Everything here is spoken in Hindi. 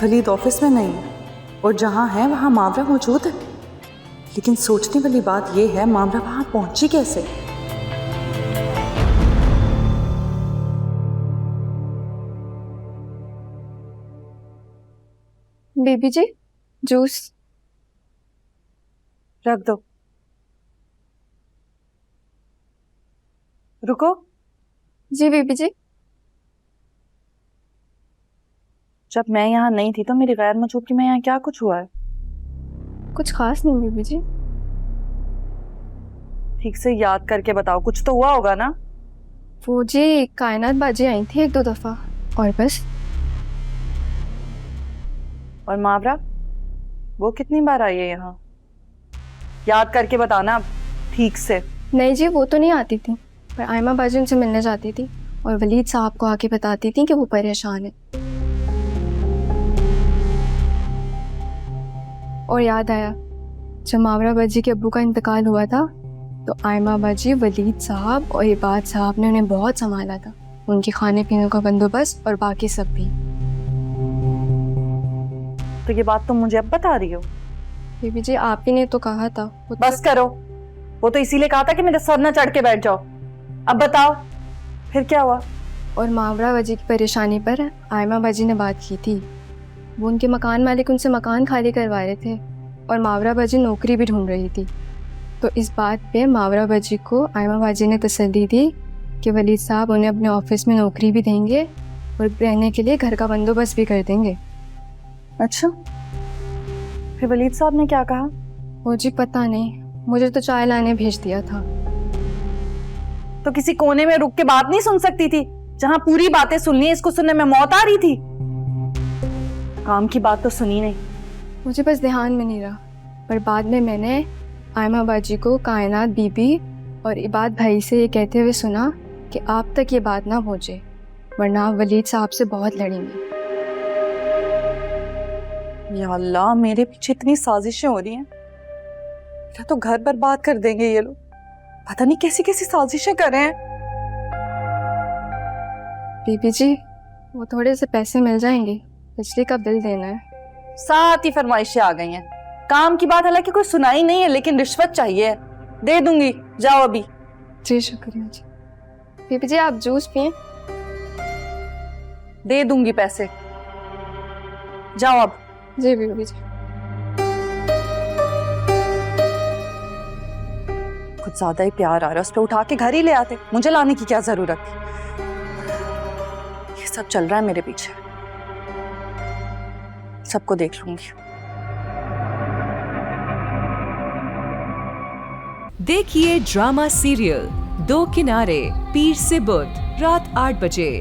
वलीद ऑफिस में नहीं है और जहाँ है वहाँ मावरा मौजूद है, लेकिन सोचने वाली बात यह है मावरा वहाँ पहुंची कैसे। बेबी जी जूस रख दो। रुको, जी बेबी जी। जब मैं यहाँ नहीं थी तो मेरी गैर मौजूदगी में यहाँ क्या कुछ हुआ है? कुछ खास नहीं बेबी जी। ठीक से याद करके बताओ, कुछ तो हुआ होगा ना। वो जी कायनात बाजी आई थी 1-2 दफा और बस। और मावरा वो कितनी बार आई है यहाँ? याद करके बताना ठीक से। नहीं जी वो तो नहीं आती थी, पर आयमा बाजी उनसे मिलने जाती थी और वलीद साहब को आके बताती थी कि वो परेशान है। और याद आया, जब मावरा बाजी के अब्बू का इंतकाल हुआ था तो आयमा बाजी, वलीद साहब और इबाद साहब ने उन्हें बहुत संभाला था, उनके खाने पीने का बंदोबस्त और बाकी सब भी। तो ये बात तुम मुझे अब बता रही हो? बेबी जी आप ही ने तो कहा था। बस करो, वो तो इसीलिए कहा था कि मेरे सर न चढ़ के बैठ जाओ। अब बताओ फिर क्या हुआ? और मावरा बाजी की परेशानी पर आयमा बाजी ने बात की थी। वो उनके मकान मालिक उनसे मकान खाली करवा रहे थे और मावरा बाजी नौकरी भी ढूंढ रही थी। तो इस बात पे मावरा बाजी को आयमा बाजी ने तसल्ली दी कि वलीद साहब उन्हें अपने ऑफिस में नौकरी भी देंगे और रहने के लिए घर का बंदोबस्त भी कर देंगे। अच्छा, फिर वलीद साहब ने क्या कहा? वो जी पता नहीं, मुझे तो चाय लाने भेज दिया था। तो किसी कोने में रुक के बात नहीं सुन सकती थी? जहां पूरी बातें सुननी है, इसको सुनने में मौत आ रही थी। काम की बात तो सुनी नहीं। मुझे बस ध्यान में नहीं रहा, पर बाद में मैंने आयमा बाजी को कायनात बीबी और इबाद भाई से ये कहते हुए सुना कि आप तक ये बात ना पहुंचे वरना आप वलीद साहब से बहुत लड़ेंगे। या अल्लाह, मेरे पीछे इतनी साजिशें हो रही हैं। मेरा तो घर बर्बाद कर देंगे ये लोग। पता नहीं कैसी कैसी साजिशें कर रहे हैं। बीबी जी वो थोड़े से पैसे मिल जाएंगे, बिजली का बिल देना है। साथ ही फरमाइशें आ गई हैं। काम की बात हालांकि कोई सुनाई नहीं है, लेकिन रिश्वत चाहिए। दे दूंगी, जाओ अभी। जी शुक्रिया जी। बीबी जी आप जूस पिए। दे दूंगी पैसे, जाओ अब। जी बीबी जी। कुछ ज्यादा ही प्यार आ रहा है, उस पर उठा के घर ही ले आते। मुझे लाने की क्या जरूरत थी? ये सब चल रहा है मेरे पीछे, सबको देख लूंगी। देखिए ड्रामा सीरियल दो किनारे, पीर से बुध रात 8 बजे।